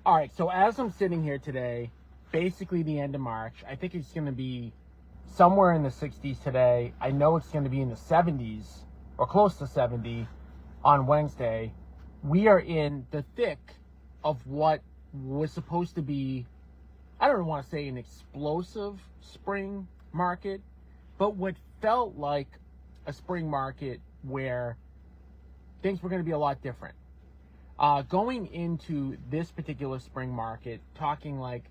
All right, so as I'm sitting here today, basically the end of March, I think it's going to be somewhere in the 60s today. I know it's going to be in the 70s or close to 70 on Wednesday. We are in the thick of what was supposed to be, I don't want to say an explosive spring market, but what felt like a spring market where things were going to be a lot different. Going into this particular spring market, talking like,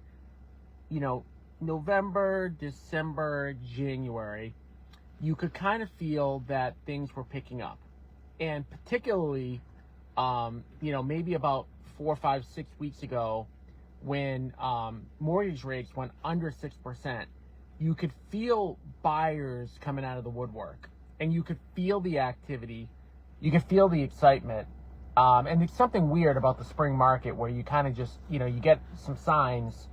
November, December, January, you could kind of feel that things were picking up. And particularly, maybe about 4, 5, 6 weeks ago, when mortgage rates went under 6%, you could feel buyers coming out of the woodwork, and you could feel the activity, you could feel the excitement. And there's something weird about the spring market where you kind of just, you get some signs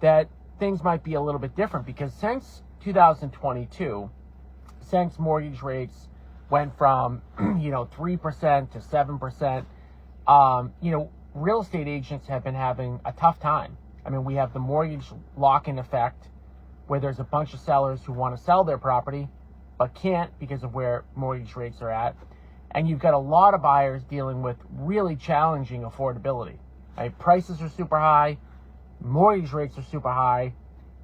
that things might be a little bit different, because since 2022, since mortgage rates went from, 3% to 7%, real estate agents have been having a tough time. I mean, we have the mortgage lock-in effect where there's a bunch of sellers who want to sell their property but can't because of where mortgage rates are at. And you've got a lot of buyers dealing with really challenging affordability. Right? Prices are super high, mortgage rates are super high,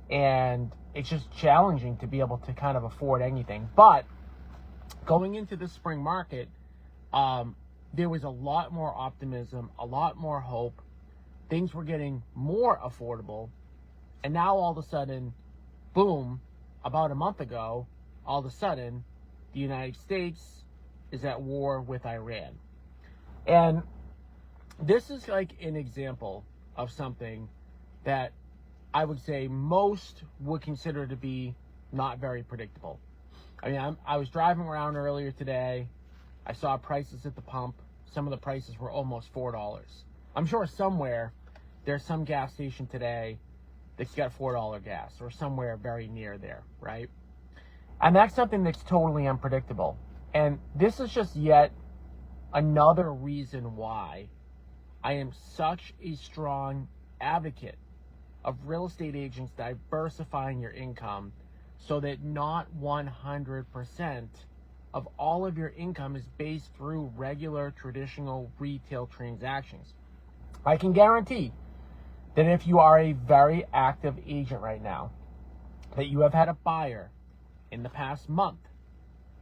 and it's just challenging to be able to kind of afford anything. But going into the spring market, there was a lot more optimism, a lot more hope. Things were getting more affordable. And now all of a sudden, boom, about a month ago, all of a sudden, the United States is at war with Iran. And this is like an example of something that I would say most would consider to be not very predictable. I mean, I was driving around earlier today. I saw prices at the pump. Some of the prices were almost $4. I'm sure somewhere there's some gas station today that's got $4 gas, or somewhere very near there, right? And that's something that's totally unpredictable. And this is just yet another reason why I am such a strong advocate of real estate agents diversifying your income so that not 100% of all of your income is based through regular traditional retail transactions. I can guarantee that if you are a very active agent right now, that you have had a buyer in the past month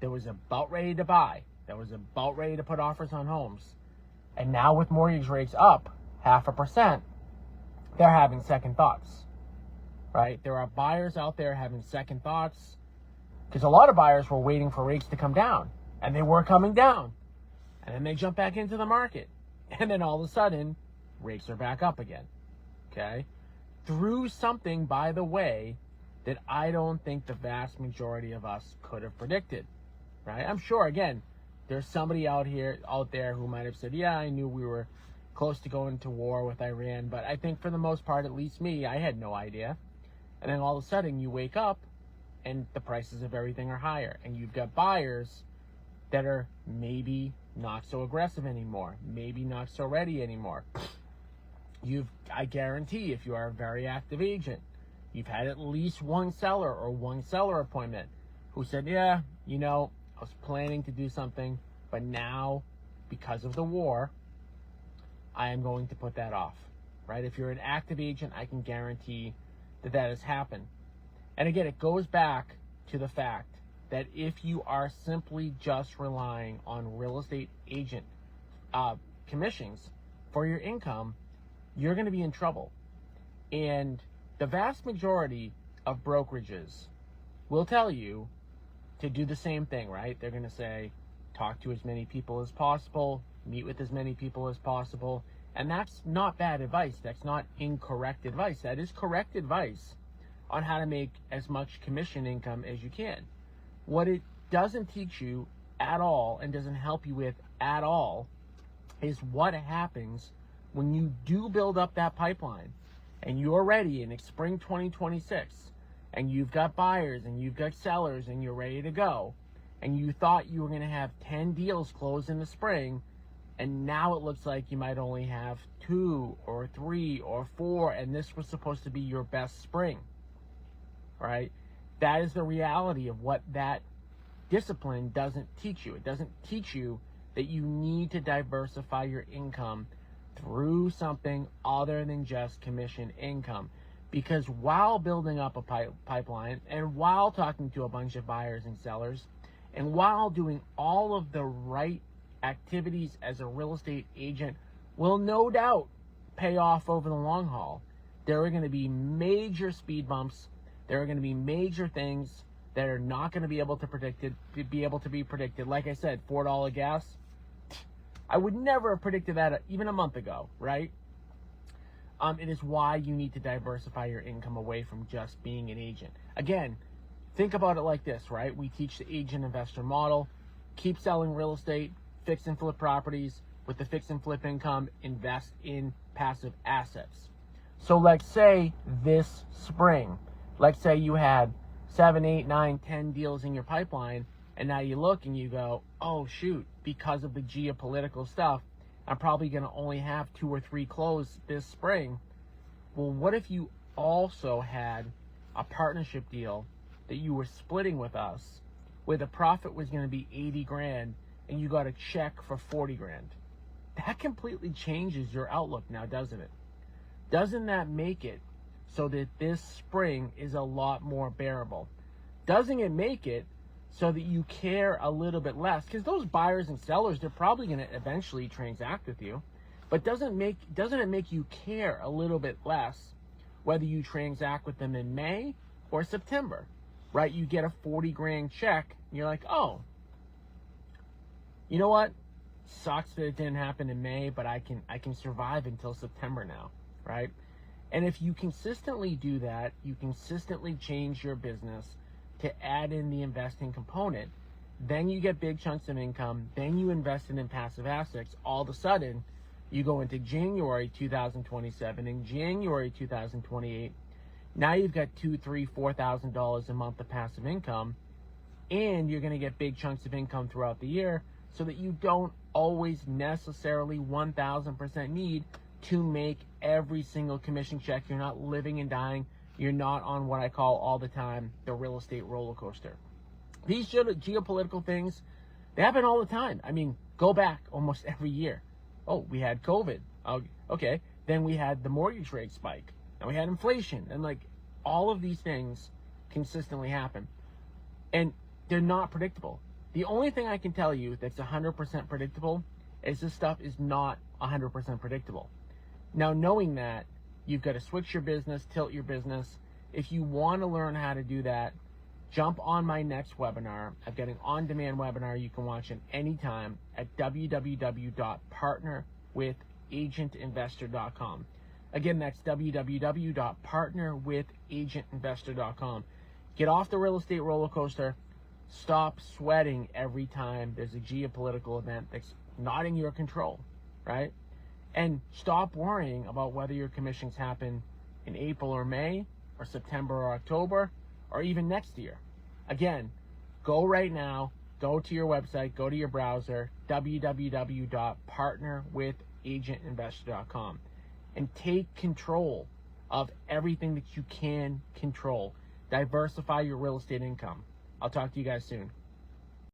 that was about ready to buy, that was about ready to put offers on homes, and now with mortgage rates up 0.5%, they're having second thoughts, right? There are buyers out there having second thoughts because a lot of buyers were waiting for rates to come down, and they were coming down, and then they jump back into the market, and then all of a sudden, rates are back up again, okay? Through something, by the way, that I don't think the vast majority of us could have predicted, right? I'm sure, again, there's somebody out there who might have said, yeah, I knew we were close to going to war with Iran, but I think for the most part, at least me, I had no idea. And then all of a sudden you wake up and the prices of everything are higher, and you've got buyers that are maybe not so aggressive anymore, maybe not so ready anymore. I guarantee if you are a very active agent, you've had at least one seller or one seller appointment who said, yeah, I was planning to do something, but now, because of the war, I am going to put that off, right? If you're an active agent, I can guarantee that has happened. And again, it goes back to the fact that if you are simply just relying on real estate agent commissions for your income, you're going to be in trouble. And the vast majority of brokerages will tell you to do the same thing, right? They're going to say, talk to as many people as possible, meet with as many people as possible. And that's not bad advice. That's not incorrect advice. That is correct advice on how to make as much commission income as you can. What it doesn't teach you at all and doesn't help you with at all is what happens when you do build up that pipeline and you're ready in spring 2026 and you've got buyers and you've got sellers and you're ready to go, and you thought you were going to have 10 deals closed in the spring, And now it looks like you might only have 2 or 3 or 4, and this was supposed to be your best spring, right? That is the reality of what that discipline doesn't teach you. It doesn't teach you that you need to diversify your income through something other than just commission income. Because while building up a pipeline, and while talking to a bunch of buyers and sellers, and while doing all of the right activities as a real estate agent will no doubt pay off over the long haul, there are going to be major speed bumps. There are going to be major things that are not going to be able to be predicted. Like I said, $4 gas. I would never have predicted that even a month ago, right? It is why you need to diversify your income away from just being an agent. Again, think about it like this, right? We teach the agent investor model. Keep selling real estate, fix and flip properties. With the fix and flip income, invest in passive assets. So let's say this spring, let's say you had 7, 8, 9, 10 deals in your pipeline, and now you look and you go, oh shoot, because of the geopolitical stuff, I'm probably going to only have 2 or 3 close this spring. Well, what if you also had a partnership deal that you were splitting with us, where the profit was going to be 80 grand and you got a check for 40 grand? That completely changes your outlook now, doesn't it? Doesn't that make it so that this spring is a lot more bearable? Doesn't it make it so that you care a little bit less? Because those buyers and sellers, they're probably going to eventually transact with you. But doesn't it make you care a little bit less whether you transact with them in May or September, right? You get a 40 grand check and you're like, oh, you know what? Sucks that it didn't happen in May, but I can survive until September now, right? And if you consistently do that, you consistently change your business to add in the investing component, then you get big chunks of income, then you invest in passive assets. All of a sudden, you go into January 2027 and January 2028. Now you've got $2,000, $3,000, $4,000 a month of passive income, and you're going to get big chunks of income throughout the year, so that you don't always necessarily 1,000% need to make every single commission check. You're not living and dying. You're not on what I call all the time the real estate roller coaster. These geopolitical things, they happen all the time. I mean, go back almost every year. Oh, we had COVID. Okay. Then we had the mortgage rate spike. And we had inflation. And like all of these things consistently happen. And they're not predictable. The only thing I can tell you that's 100% predictable is this stuff is not 100% predictable. Now, knowing that, you've got to switch your business, tilt your business. If you want to learn how to do that, jump on my next webinar. I've got an on-demand webinar you can watch at any time at www.partnerwithagentinvestor.com. Again, that's www.partnerwithagentinvestor.com. Get off the real estate roller coaster. Stop sweating every time there's a geopolitical event that's not in your control, right? And stop worrying about whether your commissions happen in April or May or September or October or even next year. Again, go right now, go to your website, go to your browser, www.partnerwithagentinvestor.com, and take control of everything that you can control. Diversify your real estate income. I'll talk to you guys soon.